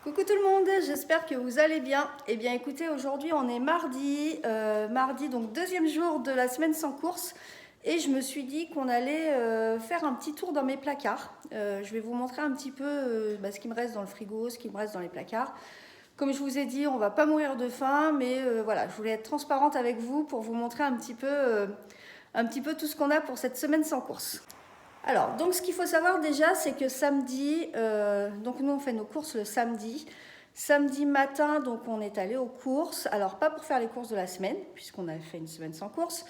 Coucou tout le monde, j'espère que vous allez bien. Eh bien écoutez, aujourd'hui on est mardi, donc deuxième jour de la semaine sans course. Et je me suis dit qu'on allait faire un petit tour dans mes placards. Je vais vous montrer un petit peu ce qui me reste dans le frigo, ce qui me reste dans les placards. Comme je vous ai dit, on va pas mourir de faim, mais voilà, je voulais être transparente avec vous pour vous montrer un petit peu tout ce qu'on a pour cette semaine sans course. Alors, donc ce qu'il faut savoir déjà, c'est que samedi, donc nous on fait nos courses le samedi. Samedi matin, donc on est allé aux courses. Alors pas pour faire les courses de la semaine, puisqu'on a fait une semaine sans courses.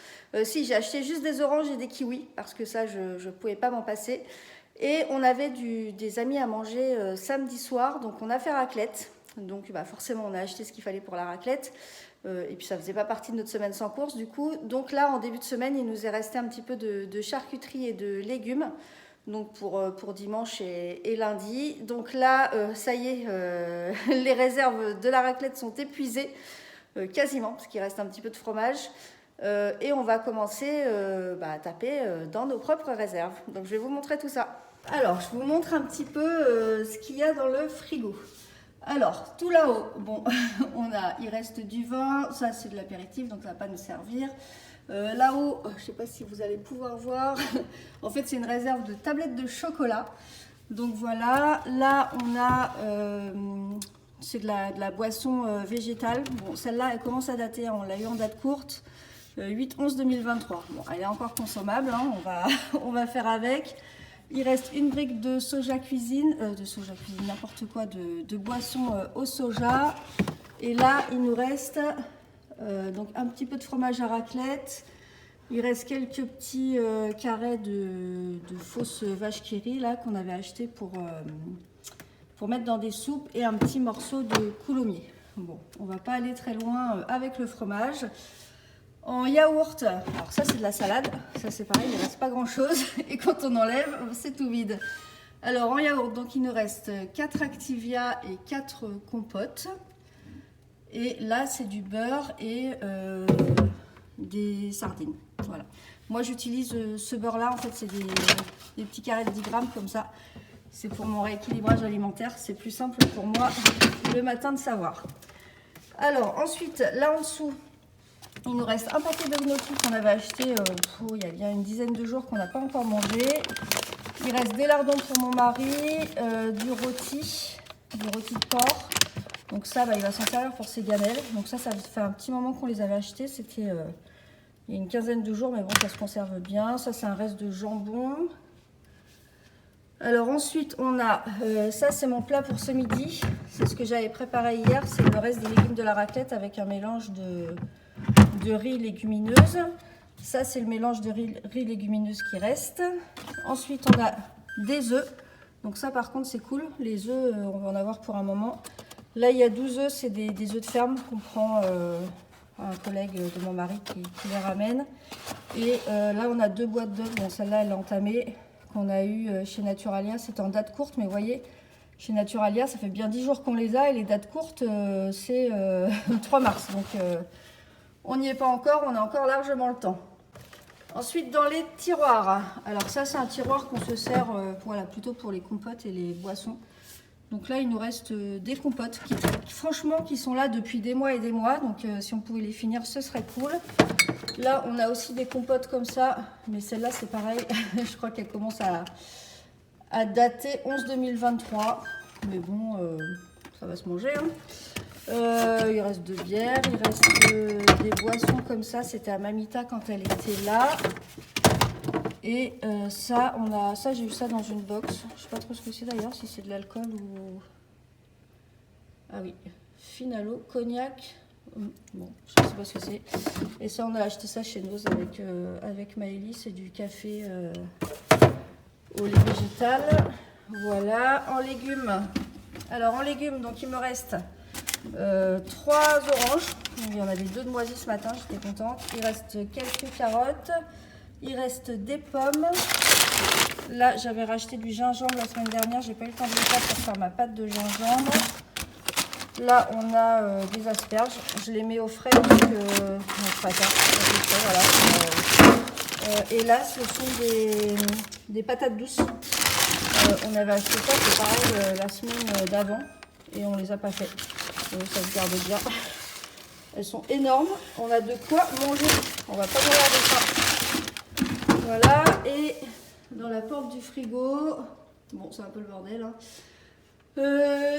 Si, j'ai acheté juste des oranges et des kiwis, parce que ça, je ne pouvais pas m'en passer. Et on avait des amis à manger samedi soir, donc on a fait raclette. Donc forcément, on a acheté ce qu'il fallait pour la raclette. Et puis ça faisait pas partie de notre semaine sans course du coup. Donc là, en début de semaine, il nous est resté un petit peu de charcuterie et de légumes. Donc pour dimanche et lundi. Donc là, ça y est, les réserves de la raclette sont épuisées, quasiment, parce qu'il reste un petit peu de fromage. Et on va commencer à taper dans nos propres réserves. Donc je vais vous montrer tout ça. Alors, je vous montre un petit peu ce qu'il y a dans le frigo. Alors, tout là-haut, bon, il reste du vin, ça c'est de l'apéritif, donc ça ne va pas nous servir. Là-haut, je ne sais pas si vous allez pouvoir voir, en fait c'est une réserve de tablettes de chocolat. Donc voilà, là on a, c'est de la boisson végétale. Bon, celle-là elle commence à dater, on l'a eu en date courte, 8/11/2023. Bon, elle est encore consommable, hein, on va faire avec. Il reste une brique de soja cuisine, n'importe quoi, de boisson au soja. Et là, il nous reste donc un petit peu de fromage à raclette. Il reste quelques petits carrés de fausse vache qui rit là qu'on avait acheté pour mettre dans des soupes et un petit morceau de coulommiers. Bon, on va pas aller très loin avec le fromage. En yaourt, alors ça c'est de la salade, ça c'est pareil, il ne reste pas grand chose et quand on enlève, c'est tout vide. Alors en yaourt, donc il nous reste 4 Activia et 4 compotes. Et là c'est du beurre et des sardines. Voilà. Moi j'utilise ce beurre là, en fait c'est des petits carrés de 10 grammes comme ça. C'est pour mon rééquilibrage alimentaire, c'est plus simple pour moi le matin de savoir. Alors ensuite, là en dessous, il nous reste un paquet de gnocchis qu'on avait acheté il y a bien une dizaine de jours qu'on n'a pas encore mangé. Il reste des lardons pour mon mari, du rôti de porc. Donc ça, il va s'en servir pour ses gamelles. Donc ça fait un petit moment qu'on les avait achetés. C'était il y a une quinzaine de jours, mais bon, ça se conserve bien. Ça, c'est un reste de jambon. Alors ensuite, on a, ça c'est mon plat pour ce midi. C'est ce que j'avais préparé hier. C'est le reste des légumes de la raclette avec un mélange de riz légumineuse. Ça c'est le mélange de riz légumineuse qui reste. Ensuite on a des œufs. Donc ça par contre c'est cool. Les œufs on va en avoir pour un moment. Là il y a 12 œufs, c'est des œufs de ferme qu'on prend un collègue de mon mari qui les ramène. Et là on a 2 boîtes d'œufs. Bon, celle-là elle est entamée, qu'on a eu chez Naturalia. C'était en date courte, mais vous voyez, chez Naturalia ça fait bien 10 jours qu'on les a et les dates courtes c'est 3 mars. Donc on n'y est pas encore, on a encore largement le temps. Ensuite, dans les tiroirs. Alors ça, c'est un tiroir qu'on se sert plutôt pour les compotes et les boissons. Donc là, il nous reste des compotes qui sont là depuis des mois et des mois. Donc si on pouvait les finir, ce serait cool. Là, on a aussi des compotes comme ça. Mais celle-là, c'est pareil. Je crois qu'elle commence à dater 11/2023. Mais bon, ça va se manger, hein. Il reste de bière, il reste des boissons comme ça, c'était à Mamita quand elle était là. Et ça, j'ai eu ça dans une box. Je sais pas trop ce que c'est d'ailleurs, si c'est de l'alcool ou... Ah oui, Finalo, cognac. Bon, je sais pas ce que c'est. Et ça, on a acheté ça chez nous avec Maëlys, c'est du café au lait végétal. Voilà, en légumes. Alors en légumes, donc il me reste 3 oranges, il y en avait 2 de moisies ce matin, j'étais contente. Il reste quelques carottes, il reste des pommes. Là j'avais racheté du gingembre la semaine dernière, j'ai pas eu le temps de le faire pour faire ma pâte de gingembre. Là on a des asperges, je les mets au frais parce que voilà. Et là ce sont des patates douces. On avait acheté ça, c'est pareil, la semaine d'avant. et on les a pas fait. Donc ça se garde bien. Elles sont énormes. On a de quoi manger. On va pas mourir de faim. Voilà. Et dans la porte du frigo, bon, c'est un peu le bordel. Hein.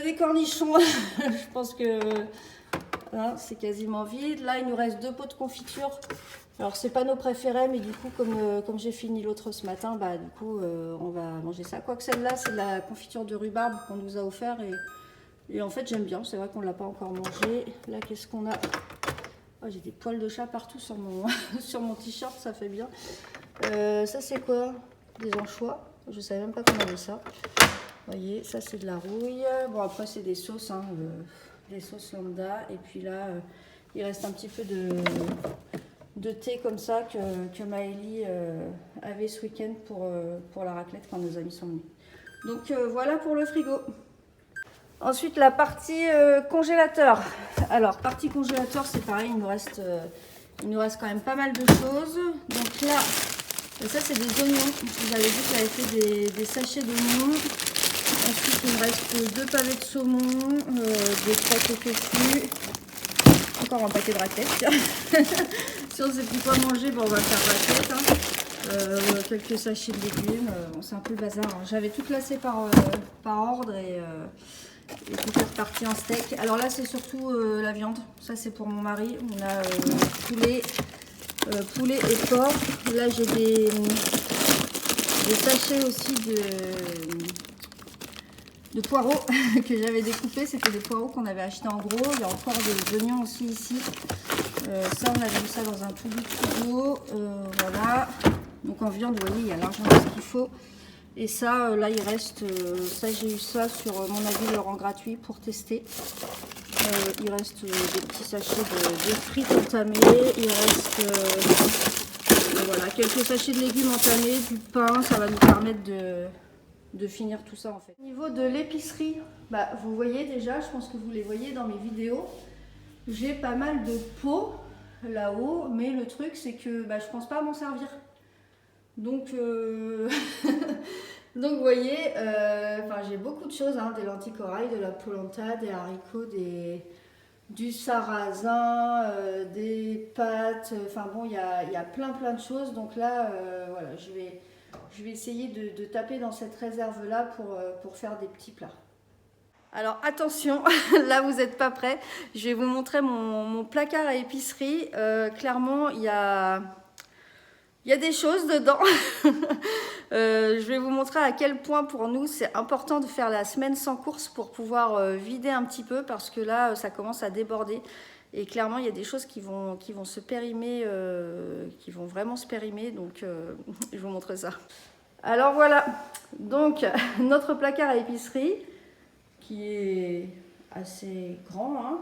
Des cornichons. Je pense que hein, c'est quasiment vide. Là, il nous reste 2 pots de confiture. Alors, c'est pas nos préférés, mais du coup, comme j'ai fini l'autre ce matin, bah du coup, on va manger ça. Quoique celle-là, c'est de la confiture de rhubarbe qu'on nous a offert et en fait, j'aime bien. C'est vrai qu'on l'a pas encore mangé. Là, qu'est-ce qu'on a? Oh, j'ai des poils de chat partout sur mon sur mon t-shirt, ça fait bien. Ça, c'est quoi? Des anchois. Je savais même pas qu'on avait ça. Vous voyez, ça, c'est de la rouille. Bon, après, c'est des sauces, hein, des sauces lambda. Et puis là, il reste un petit peu de thé comme ça que Maëlie avait ce week-end pour la raclette quand nos amis sont venus. Donc voilà pour le frigo. Ensuite la partie congélateur. Alors partie congélateur, c'est pareil, il nous reste quand même pas mal de choses. Donc là, ça c'est des oignons. Vous avez vu que j'avais fait des sachets d'oignons. Ensuite il me reste 2 pavés de saumon, des steaks au tofu. Encore un paquet de raclette. Si on ne sait plus quoi manger, bon, on va faire raclette. Hein. Quelques sachets de légumes. Bon, c'est un peu le bazar. Hein. J'avais tout classé par ordre et tout est reparti en steak. Alors là, c'est surtout la viande. Ça, c'est pour mon mari. On a poulet et porc. Là, j'ai des sachets aussi de poireaux que j'avais découpés. C'était des poireaux qu'on avait achetés en gros. Il y a encore des oignons aussi ici. Ça, on avait mis ça dans un tout bout de frigo. Voilà. Donc en viande, vous voyez, il y a largement ce qu'il faut. Et ça, là, il reste... ça, j'ai eu ça sur mon avis le rang gratuit pour tester. Il reste des petits sachets de frites entamées. Il reste voilà, quelques sachets de légumes entamés, du pain. Ça va nous permettre de finir tout ça en fait. Au niveau de l'épicerie, bah, vous voyez déjà, je pense que vous les voyez dans mes vidéos. J'ai pas mal de pots là-haut, mais le truc c'est que bah, je pense pas à m'en servir. Donc, donc vous voyez, j'ai beaucoup de choses, hein, des lentilles corail, de la polenta, des haricots, du sarrasin, des pâtes, enfin bon, il y a plein de choses. Donc là, voilà, je vais essayer de taper dans cette réserve-là pour faire des petits plats. Alors attention, là vous n'êtes pas prêts. Je vais vous montrer mon placard à épicerie. Clairement, il y a des choses dedans. Je vais vous montrer à quel point pour nous c'est important de faire la semaine sans course pour pouvoir vider un petit peu parce que là ça commence à déborder. Et clairement il y a des choses qui vont se périmer, qui vont vraiment se périmer. Donc je vais vous montrer ça. Alors voilà, donc notre placard à épicerie qui est assez grand, hein.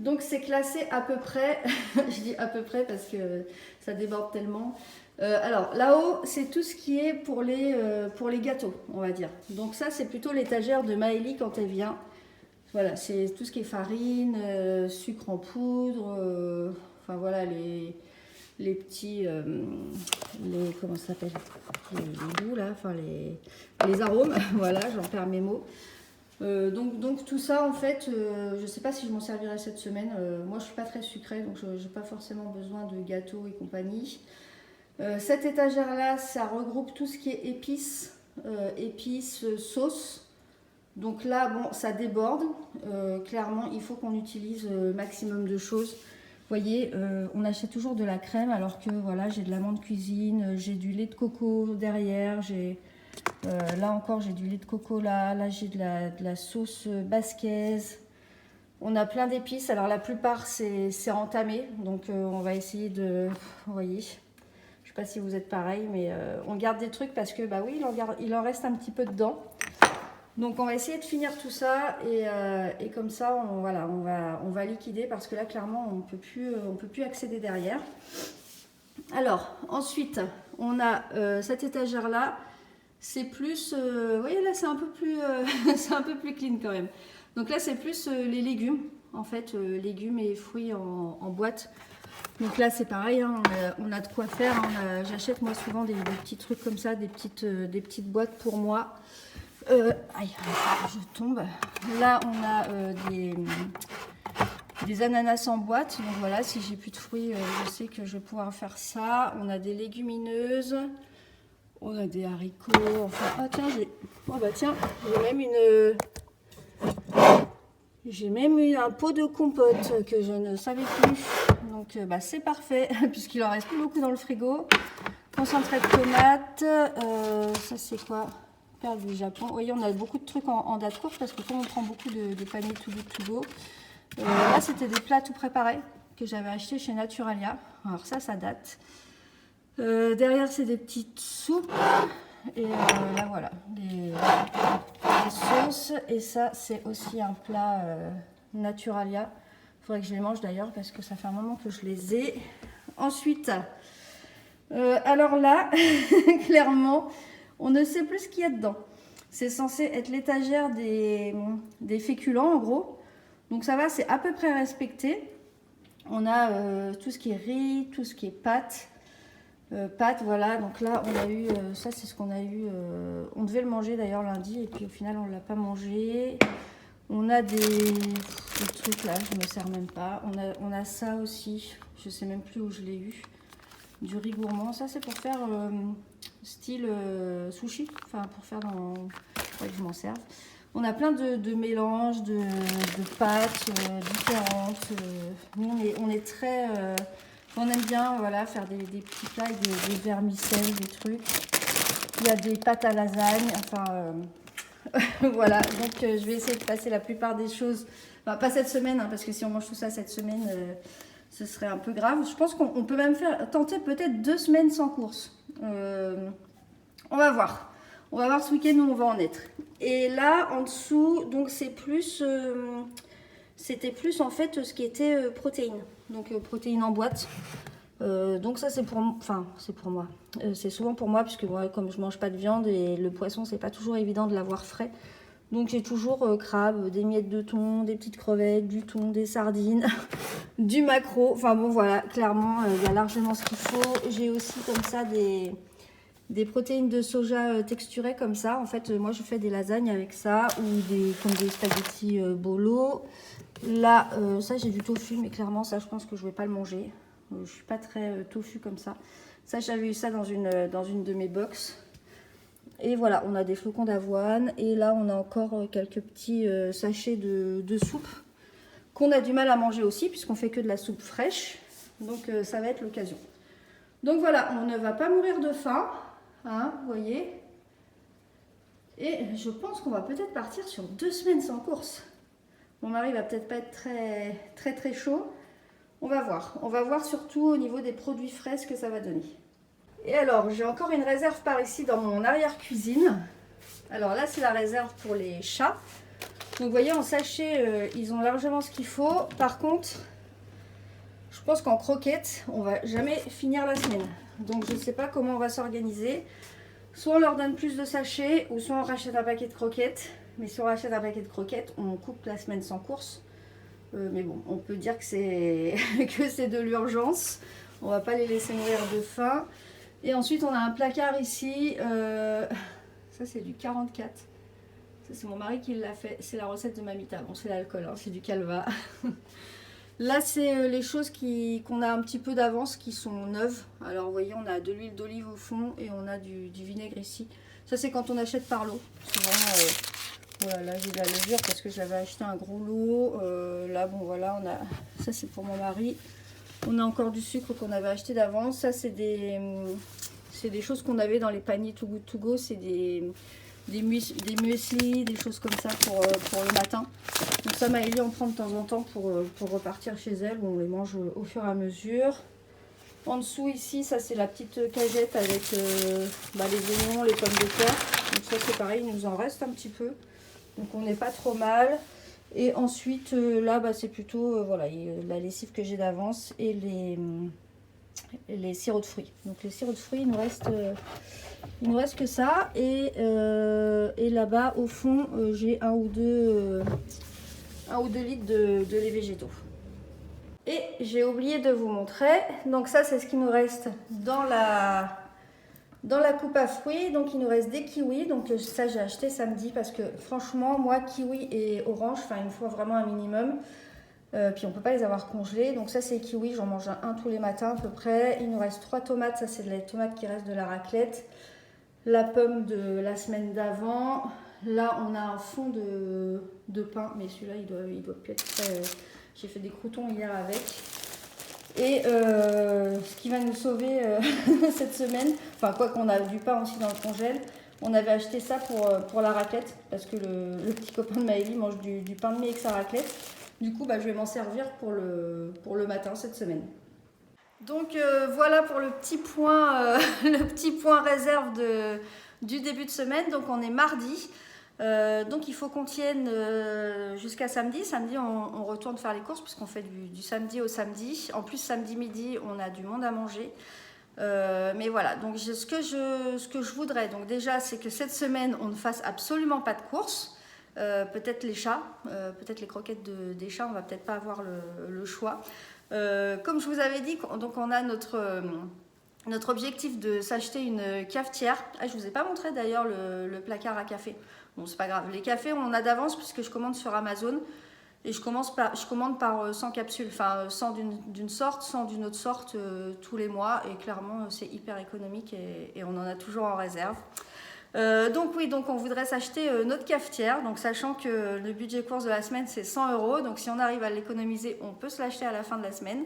Donc c'est classé à peu près, je dis à peu près parce que ça déborde tellement. Alors là-haut, c'est tout ce qui est pour les gâteaux, on va dire. Donc ça, c'est plutôt l'étagère de Maëlie quand elle vient. Voilà, c'est tout ce qui est farine, sucre en poudre, enfin voilà, les petits, comment ça s'appelle, les goûts là, enfin les arômes, voilà, j'en perds mes mots. Donc tout ça en fait, je ne sais pas si je m'en servirai cette semaine. Moi je suis pas très sucrée donc je n'ai pas forcément besoin de gâteaux et compagnie. Cette étagère là, ça regroupe tout ce qui est épices, sauces. Donc là bon ça déborde, clairement il faut qu'on utilise maximum de choses. Vous voyez, on achète toujours de la crème alors que voilà, j'ai de l'amande cuisine, j'ai du lait de coco derrière, là encore j'ai du lait de coco, là j'ai de la sauce basquaise. On a plein d'épices, alors la plupart c'est entamé, donc on va essayer de, vous voyez, je sais pas si vous êtes pareil, mais on garde des trucs parce que bah oui, il en reste un petit peu dedans. Donc on va essayer de finir tout ça et comme ça on va liquider parce que là clairement on peut plus accéder derrière. Alors ensuite on a cette étagère là. C'est plus, vous voyez là c'est un peu plus c'est un peu plus clean quand même. Donc là c'est plus les légumes en fait, légumes et fruits en boîte. Donc là c'est pareil, hein, on a de quoi faire, hein, j'achète moi souvent des petits trucs comme ça, des petites boîtes pour moi. Aïe, je tombe. Là, on a des ananas en boîte. Donc voilà, si j'ai plus de fruits, je sais que je vais pouvoir faire ça. On a des légumineuses. On a des haricots. Enfin, ah tiens, j'ai même eu un pot de compote que je ne savais plus. Donc bah, c'est parfait, puisqu'il en reste plus beaucoup dans le frigo. Concentré de tomates. Ça c'est quoi? Perles du Japon. Vous voyez, on a beaucoup de trucs en date courte parce que comme on prend beaucoup de paniers to go to go. Là, c'était des plats tout préparés que j'avais achetés chez Naturalia. Alors ça date. Derrière, c'est des petites soupes. Et là, voilà, des sauces. Et ça, c'est aussi un plat Naturalia. Il faudrait que je les mange d'ailleurs parce que ça fait un moment que je les ai. Ensuite, alors là, clairement, on ne sait plus ce qu'il y a dedans. C'est censé être l'étagère des féculents, en gros. Donc ça va, c'est à peu près respecté. On a tout ce qui est riz, tout ce qui est pâtes. Pâtes, voilà. Donc là, on a eu, ça c'est ce qu'on a eu. On devait le manger d'ailleurs lundi et puis au final, on ne l'a pas mangé. On a des trucs là, je ne me sers même pas. On a ça aussi, je ne sais même plus où je l'ai eu. Du riz gourmand. Ça, c'est pour faire style sushi. Enfin, pour faire dans... Ouais, je m'en sers. On a plein de mélanges, de pâtes différentes. Nous, on est très... on aime bien voilà, faire des petits plats avec des vermicelles, des trucs. Il y a des pâtes à lasagne. Enfin, voilà. Donc, je vais essayer de passer la plupart des choses. Enfin, pas cette semaine, hein, parce que si on mange tout ça cette semaine, ce serait un peu grave. Je pense qu'on peut même tenter peut-être 2 semaines sans course. On va voir. On va voir ce week-end où on va en être. Et là, en dessous, donc c'est plus... c'était plus en fait ce qui était protéines. Donc protéines en boîte. Donc ça c'est pour moi. C'est souvent pour moi puisque moi comme je mange pas de viande et le poisson c'est pas toujours évident de l'avoir frais. Donc j'ai toujours crabe, des miettes de thon, des petites crevettes, du thon, des sardines, du maquereau. Enfin bon voilà, clairement il y a largement ce qu'il faut. J'ai aussi comme ça des protéines de soja texturées comme ça. En fait, moi, je fais des lasagnes avec ça ou comme des spaghettis bolo. Là, ça, j'ai du tofu, mais clairement, ça, je pense que je ne vais pas le manger. Je suis pas très tofu comme ça. Ça, j'avais eu ça dans une de mes box. Et voilà, on a des flocons d'avoine. Et là, on a encore quelques petits sachets de soupe qu'on a du mal à manger aussi, puisqu'on fait que de la soupe fraîche. Donc, ça va être l'occasion. Donc voilà, on ne va pas mourir de faim. Hein, vous voyez. Et je pense qu'on va peut-être partir sur 2 semaines sans course. Mon mari va peut-être pas être très chaud. On va voir. On va voir surtout au niveau des produits frais ce que ça va donner. Et alors, j'ai encore une réserve par ici dans mon arrière-cuisine. Alors là, c'est la réserve pour les chats. Donc vous voyez, en sachet, ils ont largement ce qu'il faut. Par contre, je pense qu'en croquettes, on va jamais finir la semaine. Donc je ne sais pas comment on va s'organiser. Soit on leur donne plus de sachets, ou soit on rachète un paquet de croquettes. Mais si on rachète un paquet de croquettes, on coupe la semaine sans course. Mais bon, on peut dire que c'est de l'urgence. On va pas les laisser mourir de faim. Et ensuite, on a un placard ici. Ça, c'est du 44. Ça, c'est mon mari qui l'a fait. C'est la recette de Mamita. Bon, c'est l'alcool, hein, c'est du calva. Là, c'est les choses qu'on a un petit peu d'avance qui sont neuves. Alors, vous voyez, on a de l'huile d'olive au fond et on a du vinaigre ici. Ça, c'est quand on achète par lot. Souvent, voilà, là, j'ai de la levure parce que j'avais acheté un gros lot. Là, bon, voilà, ça, c'est pour mon mari. On a encore du sucre qu'on avait acheté d'avance. Ça, c'est des choses qu'on avait dans les paniers Too Good To Go. C'est des muesli, des choses comme ça pour le matin. Donc ça, Maëlie en prend de temps en temps pour repartir chez elle, où on les mange au fur et à mesure. En dessous ici, ça c'est la petite cagette avec les oignons, les pommes de terre. Donc ça c'est pareil, il nous en reste un petit peu. Donc on n'est pas trop mal. Et ensuite là c'est plutôt voilà, la lessive que j'ai d'avance et les sirops de fruits. Donc les sirops de fruits, il nous reste que ça. Et là-bas au fond, j'ai 1 ou 2 litres de lait végétaux. Et j'ai oublié de vous montrer. Donc ça, c'est ce qui nous reste dans la Dans la coupe à fruits, donc il nous reste des kiwis. Donc ça, j'ai acheté samedi parce que franchement, moi, kiwi et orange, enfin, il me faut vraiment un minimum. Puis on peut pas les avoir congelés. Donc ça, c'est kiwi, j'en mange un tous les matins à peu près. Il nous reste 3 tomates, ça c'est de la tomate qui reste de la raclette. La pomme de la semaine d'avant. Là, on a un fond de pain, mais celui-là, il doit plus être très... J'ai fait des croûtons hier avec. Et ce qui va nous sauver cette semaine, enfin quoi qu'on a du pain aussi dans le congèle, on avait acheté ça pour la raclette, parce que le petit copain de Maëlie mange du pain de mie avec sa raclette. Du coup, bah, je vais m'en servir pour le matin cette semaine. Donc voilà pour le petit point, le petit point réserve du début de semaine. Donc on est mardi. Donc il faut qu'on tienne jusqu'à samedi. Samedi, on retourne faire les courses puisqu'on fait du samedi au samedi. En plus, samedi midi, on a du monde à manger. Mais voilà, donc ce que je voudrais, donc déjà, c'est que cette semaine, on ne fasse absolument pas de courses. Peut-être les chats, peut-être les croquettes des chats, on va peut-être pas avoir le choix. Comme je vous avais dit, donc on a notre objectif de s'acheter une cafetière. Ah, je vous ai pas montré d'ailleurs le placard à café. Bon, c'est pas grave. Les cafés, on a d'avance puisque je commande sur Amazon. Et je commande par 100 capsules, enfin 100 d'une sorte, 100 d'une autre sorte tous les mois. Et clairement, c'est hyper économique et on en a toujours en réserve. Donc oui, donc on voudrait s'acheter notre cafetière. Donc sachant que le budget course de la semaine, c'est 100 €. Donc si on arrive à l'économiser, on peut se l'acheter à la fin de la semaine.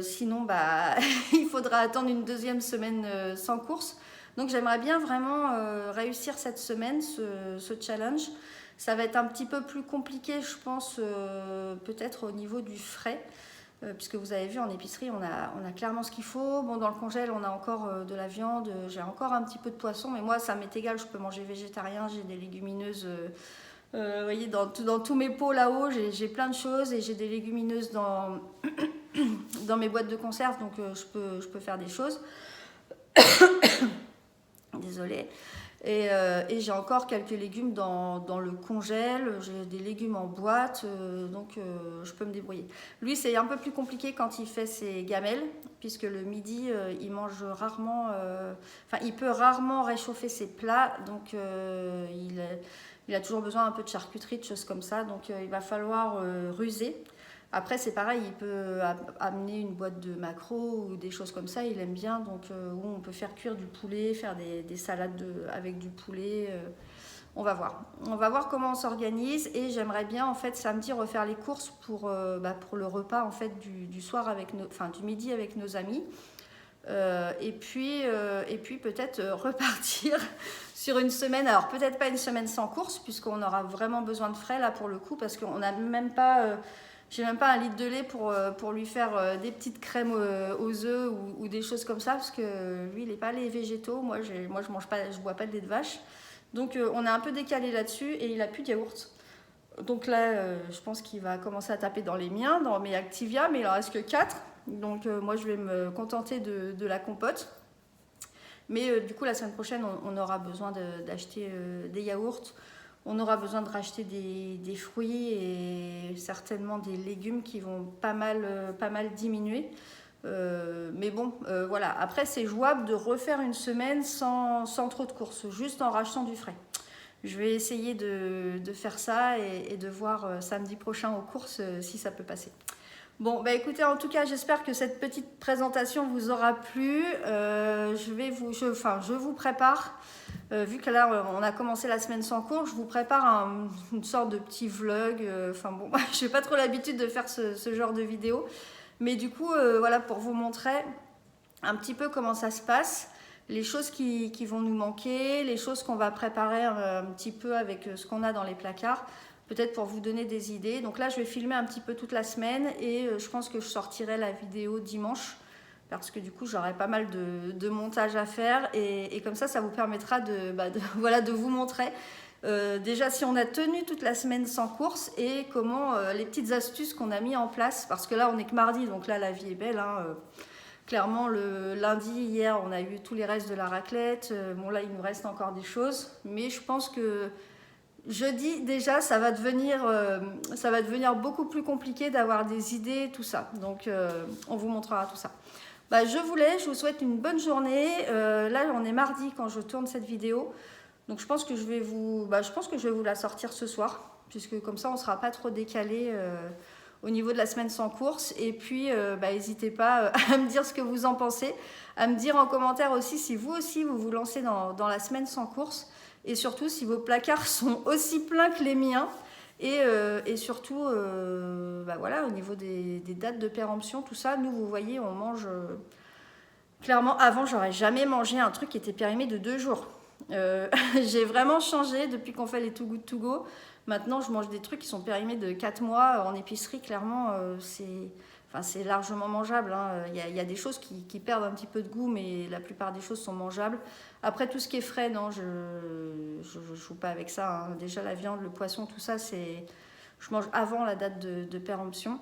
Sinon, bah, il faudra attendre une deuxième semaine sans course. Donc j'aimerais bien vraiment réussir cette semaine, ce challenge. Ça va être un petit peu plus compliqué, je pense, peut-être au niveau du frais. Puisque vous avez vu, en épicerie, on a clairement ce qu'il faut. Bon, dans le congèle, on a encore de la viande. J'ai encore un petit peu de poisson. Mais moi, ça m'est égal, je peux manger végétarien. J'ai des légumineuses. Vous voyez, dans tous mes pots là-haut, j'ai plein de choses. Et j'ai des légumineuses dans mes boîtes de conserve. Donc, je peux faire des choses. Désolée. Et j'ai encore quelques légumes dans le congèle, j'ai des légumes en boîte, donc je peux me débrouiller. Lui, c'est un peu plus compliqué quand il fait ses gamelles, puisque le midi, il mange rarement, il peut rarement réchauffer ses plats, donc il a toujours besoin un peu de charcuterie, de choses comme ça, donc il va falloir ruser. Après, c'est pareil, il peut amener une boîte de maquereaux ou des choses comme ça, il aime bien. Donc, où on peut faire cuire du poulet, faire des salades avec du poulet. On va voir. On va voir comment on s'organise. Et j'aimerais bien, en fait, samedi, refaire les courses pour le repas en fait, du soir, du midi avec nos amis. Et puis peut-être repartir sur une semaine. Alors, peut-être pas une semaine sans course, puisqu'on aura vraiment besoin de frais, là, pour le coup, parce qu'on n'a même pas... j'ai même pas 1 litre de lait pour lui faire des petites crèmes aux œufs ou des choses comme ça, parce que lui, il n'est pas lait végétaux. Moi, je bois pas de lait de vache. Donc, on est un peu décalé là-dessus et il a plus de yaourt. Donc là, je pense qu'il va commencer à taper dans les miens, dans mes Activia, mais il en reste que 4. Donc, moi, je vais me contenter de la compote. Mais du coup, la semaine prochaine, on aura besoin d'acheter des yaourts. On aura besoin de racheter des fruits et certainement des légumes qui vont pas mal diminuer. Mais bon, voilà. Après, c'est jouable de refaire une semaine sans trop de courses, juste en rachetant du frais. Je vais essayer de faire ça et de voir samedi prochain aux courses si ça peut passer. Bon, bah écoutez, en tout cas, j'espère que cette petite présentation vous aura plu. Je vous prépare, vu que là, on a commencé la semaine sans cours, je vous prépare une sorte de petit vlog. Je n'ai pas trop l'habitude de faire ce genre de vidéo. Mais du coup, voilà, pour vous montrer un petit peu comment ça se passe, les choses qui vont nous manquer, les choses qu'on va préparer un petit peu avec ce qu'on a dans les placards. Peut-être pour vous donner des idées. Donc là, je vais filmer un petit peu toute la semaine et je pense que je sortirai la vidéo dimanche parce que du coup, j'aurai pas mal de montage à faire et comme ça vous permettra de vous montrer déjà si on a tenu toute la semaine sans course et comment les petites astuces qu'on a mis en place parce que là, on n'est que mardi, donc là, la vie est belle. Clairement, le lundi, hier, on a eu tous les restes de la raclette. Bon, là, il nous reste encore des choses, mais je pense que jeudi, déjà, ça va devenir beaucoup plus compliqué d'avoir des idées, tout ça. Donc, on vous montrera tout ça. Bah, je vous souhaite une bonne journée. Là, on est mardi quand je tourne cette vidéo. Donc je pense que je vais vous la sortir ce soir, puisque comme ça on ne sera pas trop décalé au niveau de la semaine sans course. Et puis n'hésitez pas à me dire ce que vous en pensez, à me dire en commentaire aussi si vous vous lancez dans la semaine sans course, et surtout si vos placards sont aussi pleins que les miens. Et surtout, voilà, au niveau des dates de péremption, tout ça, nous, vous voyez, on mange... clairement, avant, j'aurais jamais mangé un truc qui était périmé de 2 jours. J'ai vraiment changé depuis qu'on fait les Too Good To Go. Maintenant, je mange des trucs qui sont périmés de 4 mois en épicerie. Clairement, c'est largement mangeable. Il y a des choses qui perdent un petit peu de goût, mais la plupart des choses sont mangeables. Après, tout ce qui est frais, non, je joue pas avec ça. Déjà, la viande, le poisson, tout ça, je mange avant la date de péremption.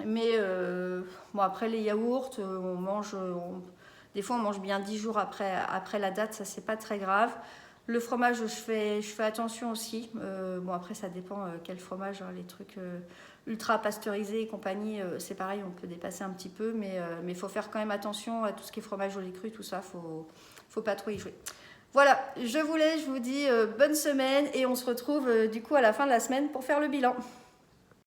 Mais après, les yaourts, on mange... des fois, on mange bien 10 jours après la date, ça, c'est pas très grave. Le fromage, je fais attention aussi. Après, ça dépend quel fromage, les trucs ultra pasteurisés et compagnie, c'est pareil, on peut dépasser un petit peu, mais il faut faire quand même attention à tout ce qui est fromage au lait cru, tout ça, faut pas trop y jouer. Voilà, je vous laisse, je vous dis bonne semaine et on se retrouve du coup à la fin de la semaine pour faire le bilan.